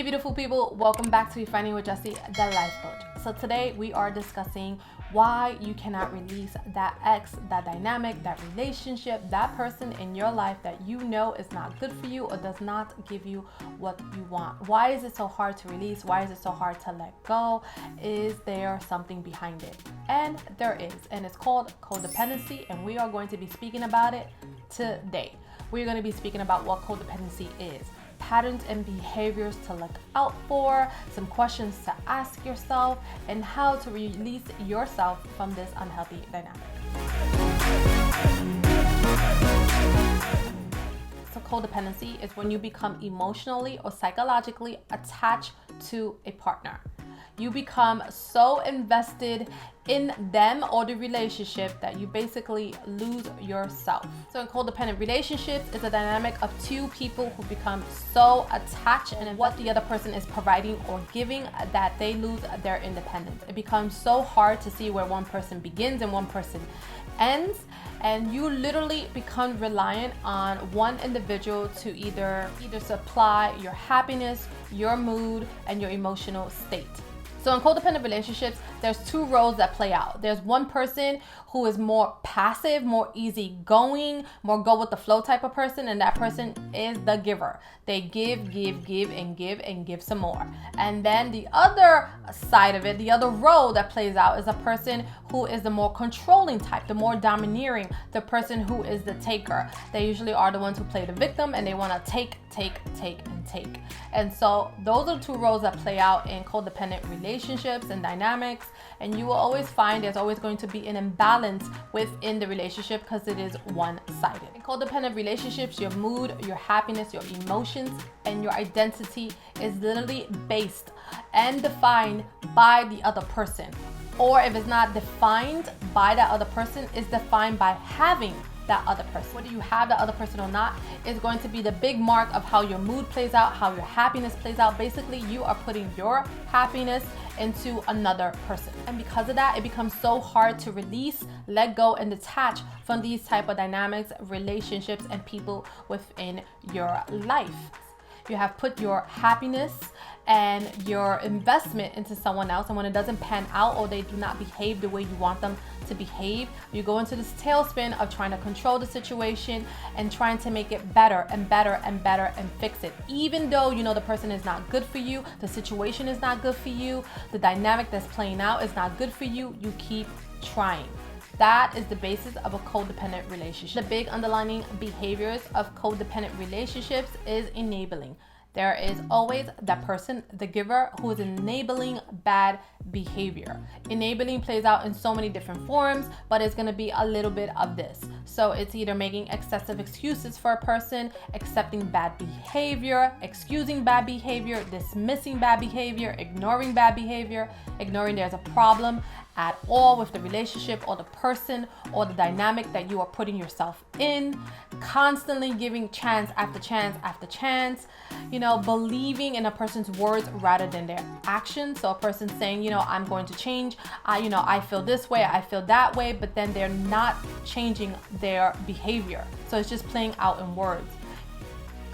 Hey beautiful people, welcome back to Refining with Jessie, the life coach. So today we are discussing why you cannot release that ex, that dynamic, that relationship, that person in your life that you know is not good for you or does not give you what you want. Why is it so hard to release? Why is it so hard to let go? Is there something behind it? And there is, and it's called codependency, and we are going to be speaking about it today. We're going to be speaking about what codependency is, patterns and behaviors to look out for, some questions to ask yourself, and how to release yourself from this unhealthy dynamic. So codependency is when you become emotionally or psychologically attached to a partner. You become so invested in them or the relationship that you basically lose yourself. So in codependent relationships, it's a dynamic of two people who become so attached in what the other person is providing or giving that they lose their independence. It becomes so hard to see where one person begins and one person ends, and you literally become reliant on one individual to either supply your happiness, your mood, and your emotional state. So in codependent relationships, there's two roles that play out. There's one person who is more passive, more easygoing, more go with the flow type of person, and that person is the giver. They give, and give some more. And then the other side of it, the other role that plays out is a person who is the more controlling type, the more domineering, the person who is the taker. They usually are the ones who play the victim and they want to take. And so those are two roles that play out in codependent relationships and dynamics. And you will always find there's always going to be an imbalance within the relationship because it is one-sided. In codependent relationships, your mood, your happiness, your emotions, and your identity is literally based and defined by the other person. Or if it's not defined by that other person, it's defined by having that other person. Whether you have that other person or not is going to be the big mark of how your mood plays out, how your happiness plays out. Basically, you are putting your happiness into another person. And because of that, it becomes so hard to release, let go, and detach from these type of dynamics, relationships, and people within your life. You have put your happiness and your investment into someone else, and when it doesn't pan out or they do not behave the way you want them to behave, you go into this tailspin of trying to control the situation and trying to make it better and better and better and fix it. Even though you know the person is not good for you, the situation is not good for you, the dynamic that's playing out is not good for you, you keep trying. That is the basis of a codependent relationship. The big underlying behaviors of codependent relationships is enabling. There is always that person, the giver, who is enabling bad behavior. Enabling plays out in so many different forms, but it's going to be a little bit of this. So it's either making excessive excuses for a person, accepting bad behavior, excusing bad behavior, dismissing bad behavior, ignoring there's a problem at all with the relationship or the person or the dynamic that you are putting yourself in, constantly giving chance after chance after chance, believing in a person's words rather than their actions. So a person saying, I'm going to change, I feel this way, I feel that way, but then they're not changing their behavior. So it's just playing out in words.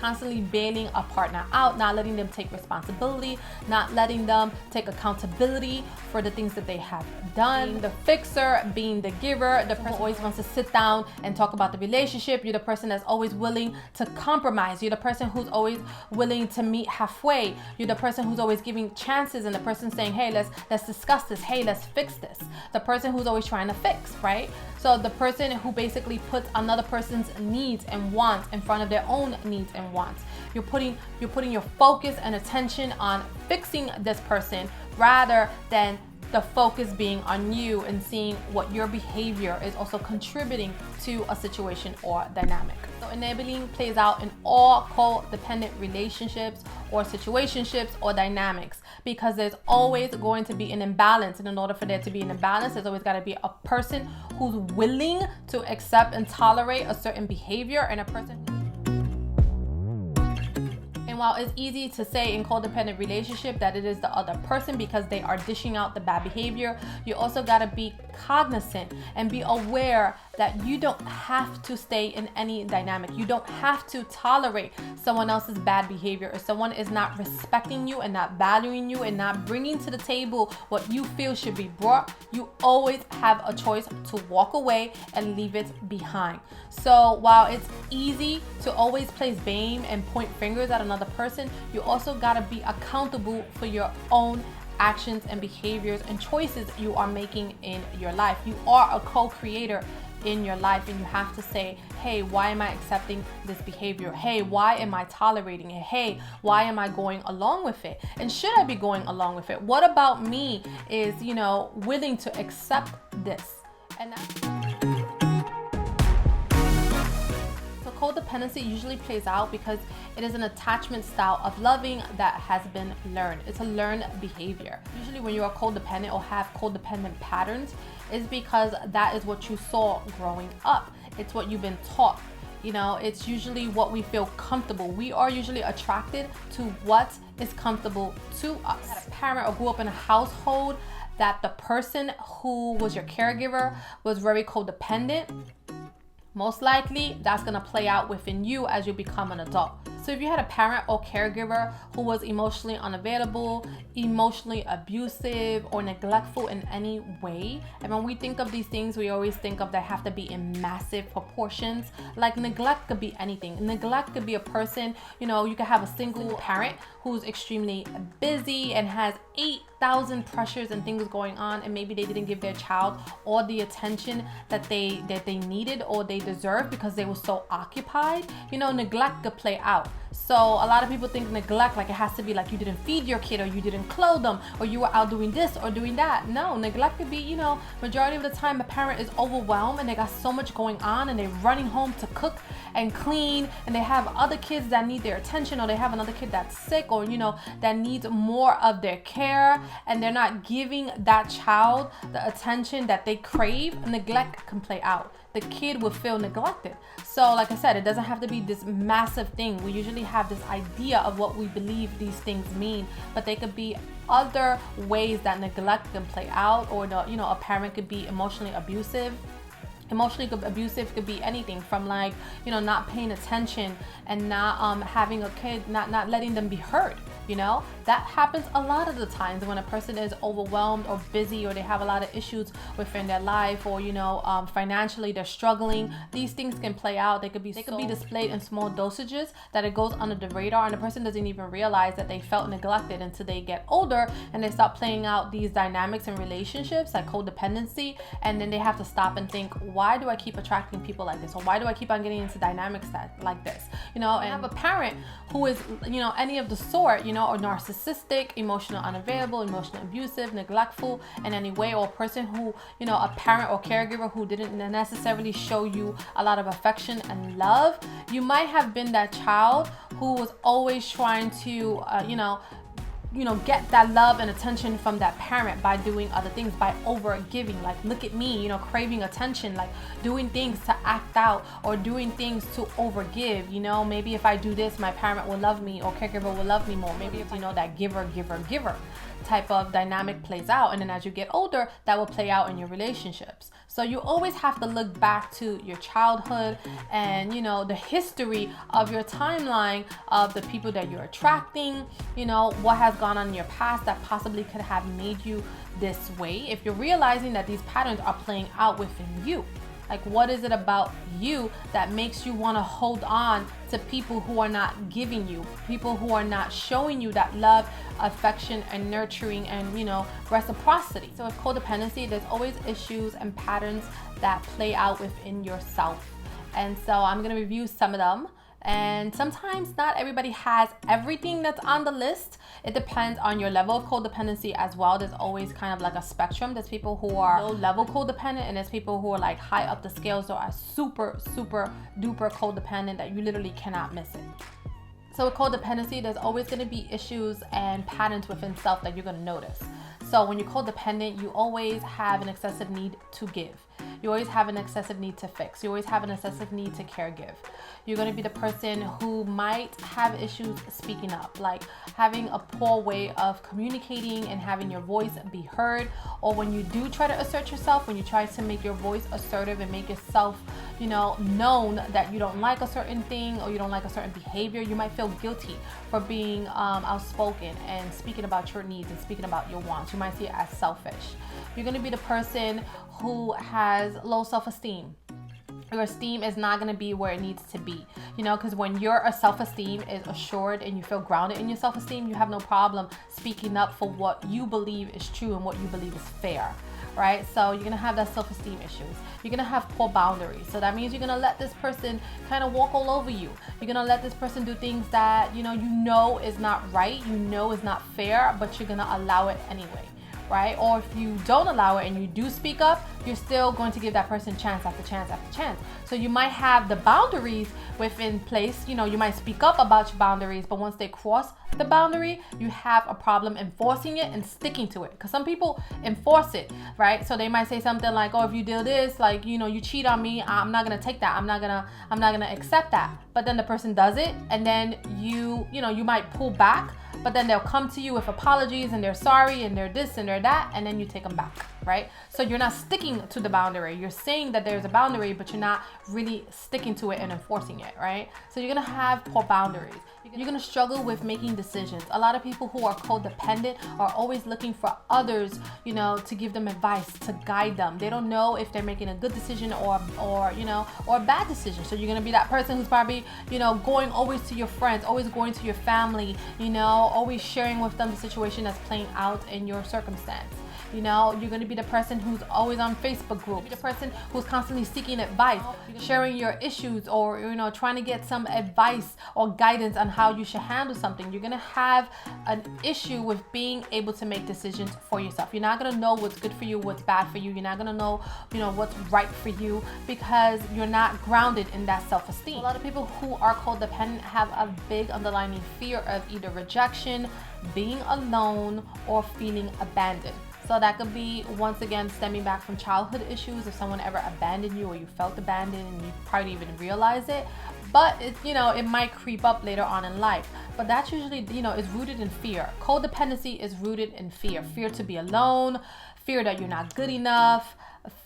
Constantly bailing a partner out, not letting them take responsibility, not letting them take accountability for the things that they have done. Being the fixer, being the giver, the person who always wants to sit down and talk about the relationship. You're the person that's always willing to compromise. You're the person who's always willing to meet halfway. You're the person who's always giving chances, and the person saying, hey, let's discuss this. Hey, let's fix this. The person who's always trying to fix, right? So the person who basically puts another person's needs and wants in front of their own needs and wants. You're putting your focus and attention on fixing this person rather than the focus being on you and seeing what your behavior is also contributing to a situation or dynamic. So enabling plays out in all codependent relationships or situationships or dynamics because there's always going to be an imbalance. And in order for there to be an imbalance, there's always got to be a person who's willing to accept and tolerate a certain behavior and a person. And while it's easy to say in codependent relationship that it is the other person because they are dishing out the bad behavior, you also got to be cognizant and be aware that you don't have to stay in any dynamic. You don't have to tolerate someone else's bad behavior. If someone is not respecting you and not valuing you and not bringing to the table what you feel should be brought, you always have a choice to walk away and leave it behind. So while it's easy to always place blame and point fingers at another person, you also got to be accountable for your own actions and behaviors and choices you are making in your life. You are a co-creator in your life, and you have to say, hey, why am I accepting this behavior? Hey, why am I tolerating it? Hey, why am I going along with it? And should I be going along with it? What about me is, willing to accept this? And codependency usually plays out because it is an attachment style of loving that has been learned. It's a learned behavior. Usually when you are codependent or have codependent patterns, it's because that is what you saw growing up. It's what you've been taught. It's usually what we feel comfortable. We are usually attracted to what is comfortable to us. Had a parent or grew up in a household that the person who was your caregiver was very codependent, most likely that's gonna play out within you as you become an adult. So if you had a parent or caregiver who was emotionally unavailable, emotionally abusive, or neglectful in any way, and when we think of these things, we always think of they have to be in massive proportions. Like neglect could be anything. Neglect could be a person, you could have a single parent who's extremely busy and has 8,000 pressures and things going on, and maybe they didn't give their child all the attention that they needed or they deserved because they were so occupied. Neglect could play out. So a lot of people think neglect, like it has to be like you didn't feed your kid or you didn't clothe them or you were out doing this or doing that. No, neglect could be, majority of the time a parent is overwhelmed and they got so much going on and they're running home to cook and clean, and they have other kids that need their attention, or they have another kid that's sick or, that needs more of their care, and they're not giving that child the attention that they crave. Neglect can play out. The kid will feel neglected. So like I said, it doesn't have to be this massive thing. We usually have this idea of what we believe these things mean, but they could be other ways that neglect can play out, or a parent could be emotionally abusive. Emotionally abusive could be anything from not paying attention and not having a kid, not letting them be heard. That happens a lot of the times when a person is overwhelmed or busy, or they have a lot of issues within their life, or financially they're struggling. These things can play out. They could be displayed in small dosages that it goes under the radar, and the person doesn't even realize that they felt neglected until they get older and they start playing out these dynamics in relationships like codependency, and then they have to stop and think, why do I keep attracting people like this, or why do I keep on getting into dynamics like this? And have a parent who is any of the sort, or narcissistic, emotional unavailable, emotional abusive, neglectful in any way, or a person who, a parent or caregiver who didn't necessarily show you a lot of affection and love. You might have been that child who was always trying to, get that love and attention from that parent by doing other things, by over giving, like, look at me, craving attention, like doing things to act out or doing things to over give. Maybe if I do this, my parent will love me or caregiver will love me more. Maybe if that giver type of dynamic plays out, and then as you get older, that will play out in your relationships. So you always have to look back to your childhood and the history of your timeline of the people that you're attracting, what has gone on in your past that possibly could have made you this way. If you're realizing that these patterns are playing out within you, like, what is it about you that makes you want to hold on to people who are not giving you, people who are not showing you that love, affection, and nurturing, and reciprocity? So with codependency, there's always issues and patterns that play out within yourself. And so I'm going to review some of them. And sometimes not everybody has everything that's on the list. It depends on your level of codependency as well. There's always kind of like a spectrum. There's people who are low level codependent, and there's people who are like high up the scale, so are super, super duper codependent that you literally cannot miss it. So with codependency, there's always going to be issues and patterns within self that you're going to notice. So when you're codependent, you always have an excessive need to give. You always have an excessive need to fix. You always have an excessive need to caregive. You're going to be the person who might have issues speaking up, like having a poor way of communicating and having your voice be heard. Or when you do try to assert yourself, when you try to make your voice assertive and make yourself, known that you don't like a certain thing or you don't like a certain behavior, you might feel guilty for being outspoken and speaking about your needs and speaking about your wants. You might see it as selfish. You're going to be the person who has low self-esteem. Your esteem is not going to be where it needs to be, because when your self-esteem is assured and you feel grounded in your self-esteem, you have no problem speaking up for what you believe is true and what you believe is fair, right? So you're going to have that self-esteem issues. You're going to have poor boundaries. So that means you're going to let this person kind of walk all over you. You're going to let this person do things that, you know is not right, is not fair, but you're going to allow it anyway. Right? Or if you don't allow it and you do speak up, you're still going to give that person chance after chance after chance. So you might have the boundaries within place. You might speak up about your boundaries, but once they cross the boundary, you have a problem enforcing it and sticking to it. Because some people enforce it, right? So they might say something like, "Oh, if you do this, like, you cheat on me, I'm not gonna take that. I'm not gonna accept that." But then the person does it, and then you might pull back. But then they'll come to you with apologies and they're sorry and they're this and they're that, and then you take them back, right? So you're not sticking to the boundary. You're saying that there's a boundary, but you're not really sticking to it and enforcing it, right? So you're gonna have poor boundaries. You're gonna struggle with making decisions. A lot of people who are codependent are always looking for others, to give them advice, to guide them. They don't know if they're making a good decision or a bad decision. So you're gonna be that person who's probably, going always to your friends, always going to your family, always sharing with them the situation that's playing out in your circumstance. You're going to be the person who's always on Facebook groups, the person who's constantly seeking advice, sharing your issues, or, trying to get some advice or guidance on how you should handle something. You're going to have an issue with being able to make decisions for yourself. You're not going to know what's good for you, what's bad for you. You're not going to know, what's right for you because you're not grounded in that self-esteem. A lot of people who are codependent have a big underlying fear of either rejection, being alone, or feeling abandoned. So that could be, once again, stemming back from childhood issues. If someone ever abandoned you or you felt abandoned and you probably didn't even realize it, but it might creep up later on in life. But that's usually, is rooted in fear. Codependency is rooted in fear. Fear to be alone, fear that you're not good enough,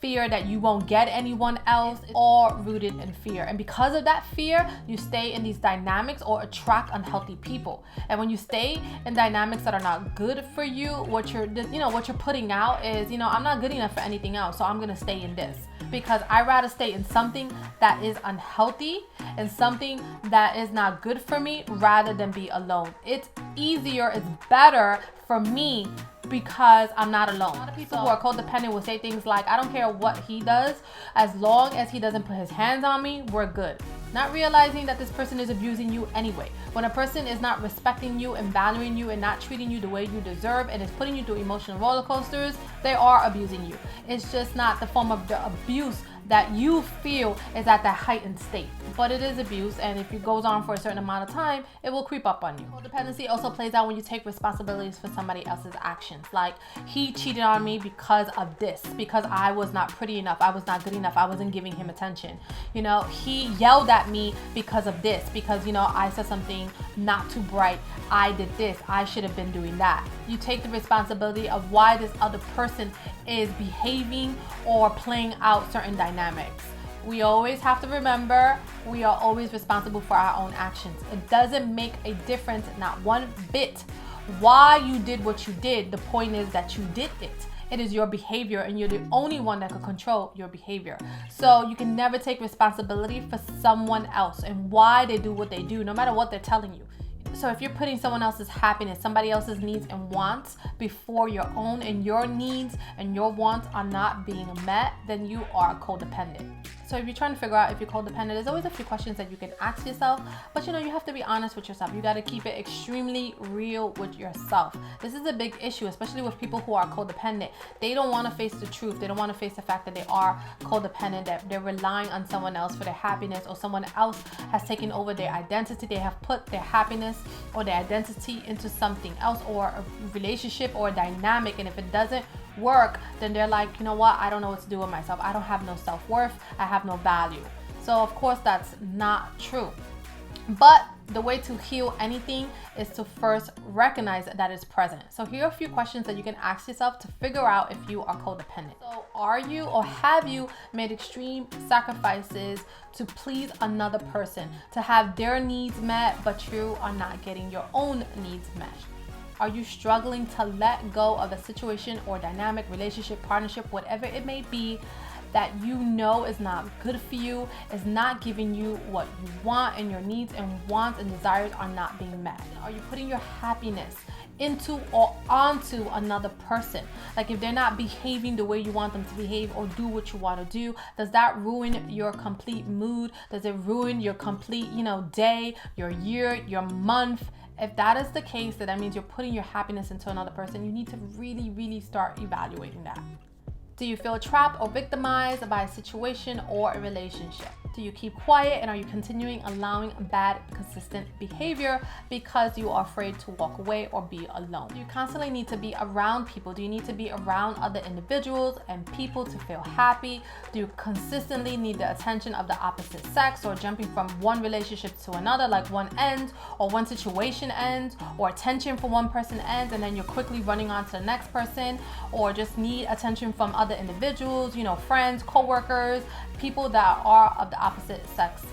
fear that you won't get anyone else, or rooted in fear. And because of that fear, you stay in these dynamics or attract unhealthy people. And when you stay in dynamics that are not good for you, what you're putting out is, I'm not good enough for anything else, so I'm gonna stay in this. Because I'd rather stay in something that is unhealthy and something that is not good for me rather than be alone. It's easier, it's better for me because I'm not alone. A lot of people who are codependent will say things like, "I don't care what he does, as long as he doesn't put his hands on me, we're good." Not realizing that this person is abusing you anyway. When a person is not respecting you and valuing you and not treating you the way you deserve and is putting you through emotional roller coasters, they are abusing you. It's just not the form of the abuse that you feel is at that heightened state. But it is abuse, and if it goes on for a certain amount of time, it will creep up on you. Codependency also plays out when you take responsibilities for somebody else's actions. Like, he cheated on me because of this, because I was not pretty enough, I was not good enough, I wasn't giving him attention. He yelled at me because of this, because, I said something not too bright, I did this, I should have been doing that. You take the responsibility of why this other person is behaving or playing out certain dynamics. We always have to remember we are always responsible for our own actions. It doesn't make a difference, not one bit, why you did what you did. The point is that you did it. It is your behavior, and you're the only one that can control your behavior. So you can never take responsibility for someone else and why they do what they do, no matter what they're telling you. So if you're putting someone else's happiness, somebody else's needs and wants before your own, and your needs and your wants are not being met, then you are codependent. So if you're trying to figure out if you're codependent, there's always a few questions that you can ask yourself, but you have to be honest with yourself. You got to keep it extremely real with yourself. This is a big issue, especially with people who are codependent. They don't want to face the truth. They don't want to face the fact that they are codependent, that they're relying on someone else for their happiness, or someone else has taken over their identity. They have put their happiness or their identity into something else, or a relationship or a dynamic, and if it doesn't work, then they're like, you know what, I don't know what to do with myself. I don't have no self-worth. I have no value. So of course that's not true. But the way to heal anything is to first recognize that it's present. So here are a few questions that you can ask yourself to figure out if you are codependent. So are you or have you made extreme sacrifices to please another person, to have their needs met, but you are not getting your own needs met? Are you struggling to let go of a situation or dynamic, relationship, partnership, whatever it may be, that you know is not good for you, is not giving you what you want, and your needs and wants and desires are not being met? Are you putting your happiness into or onto another person? Like if they're not behaving the way you want them to behave or do what you want to do, does that ruin your complete mood? Does it ruin your complete, day, your year, your month? If that is the case, then that means you're putting your happiness into another person. You need to really, really start evaluating that. Do you feel trapped or victimized by a situation or a relationship? Do you keep quiet, and are you continuing allowing bad, consistent behavior because you are afraid to walk away or be alone? Do you constantly need to be around people? Do you need to be around other individuals and people to feel happy? Do you consistently need the attention of the opposite sex, or jumping from one relationship to another, like one ends or one situation ends, or attention from one person ends and then you're quickly running on to the next person, or just need attention from other individuals, friends, co-workers, people that are of the opposite sex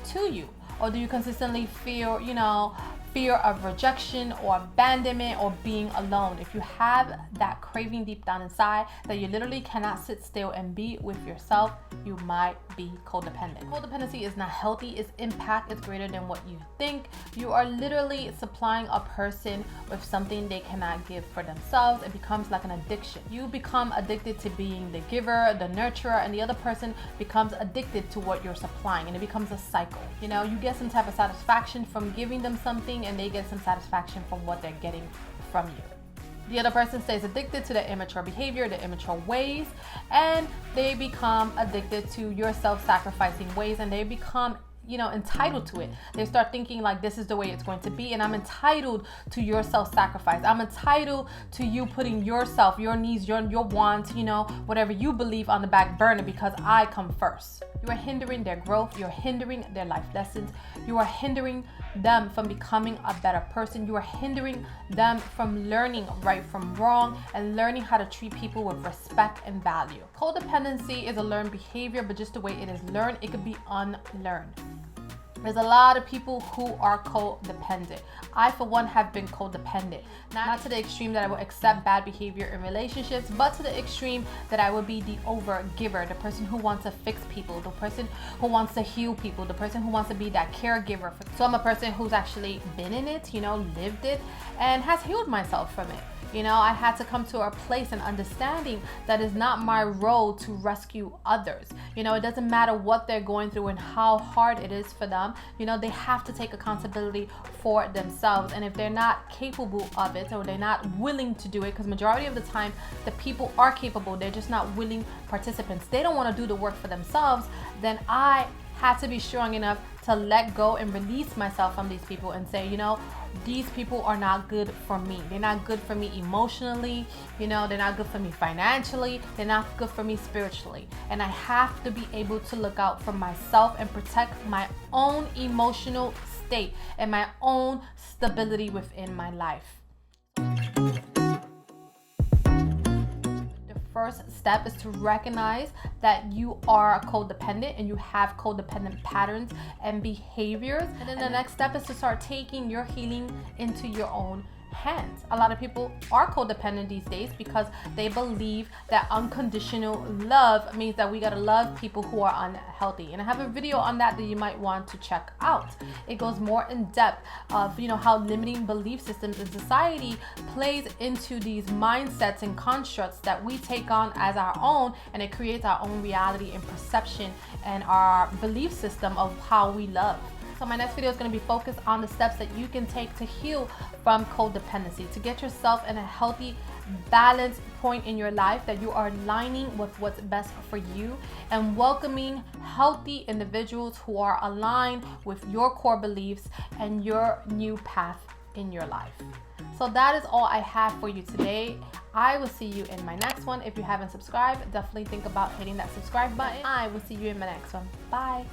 to you? Or do you consistently feel, fear of rejection or abandonment or being alone? If you have that craving deep down inside that you literally cannot sit still and be with yourself, you might be codependent. Codependency is not healthy. Its impact is greater than what you think. You are literally supplying a person with something they cannot give for themselves. It becomes like an addiction. You become addicted to being the giver, the nurturer, and the other person becomes addicted to what you're supplying, and it becomes a cycle. You get some type of satisfaction from giving them something, and they get some satisfaction from what they're getting from you. The other person stays addicted to the immature behavior, the immature ways, and they become addicted to your self-sacrificing ways, and they become entitled to it. They start thinking like, this is the way it's going to be, and I'm entitled to your self-sacrifice. I'm entitled to you putting yourself, your needs, your wants, whatever you believe, on the back burner because I come first. You are hindering their growth. You're hindering their life lessons. You are hindering them from becoming a better person. You are hindering them from learning right from wrong and learning how to treat people with respect and value. Codependency is a learned behavior, but just the way it is learned, it could be unlearned. There's a lot of people who are codependent. I, for one, have been codependent. Not to the extreme that I will accept bad behavior in relationships, but to the extreme that I would be the over-giver, the person who wants to fix people, the person who wants to heal people, the person who wants to be that caregiver. So I'm a person who's actually been in it, lived it, and has healed myself from it. I had to come to a place and understanding that it's not my role to rescue others. It doesn't matter what they're going through and how hard it is for them. They have to take accountability for themselves. And if they're not capable of it, or they're not willing to do it, because majority of the time the people are capable, they're just not willing participants. They don't want to do the work for themselves. Then I had to be strong enough to let go and release myself from these people and say, these people are not good for me. They're not good for me emotionally. They're not good for me financially. They're not good for me spiritually. And I have to be able to look out for myself and protect my own emotional state and my own stability within my life. First step is to recognize that you are codependent and you have codependent patterns and behaviors. And then the next step is to start taking your healing into your own hands. A lot of people are codependent these days because they believe that unconditional love means that we gotta love people who are unhealthy. And I have a video on that you might want to check out. It goes more in depth of how limiting belief systems in society plays into these mindsets and constructs that we take on as our own, and it creates our own reality and perception and our belief system of how we love. So my next video is going to be focused on the steps that you can take to heal from codependency, to get yourself in a healthy, balanced point in your life, that you are aligning with what's best for you and welcoming healthy individuals who are aligned with your core beliefs and your new path in your life. So that is all I have for you today. I will see you in my next one. If you haven't subscribed, definitely think about hitting that subscribe button. I will see you in my next one. Bye.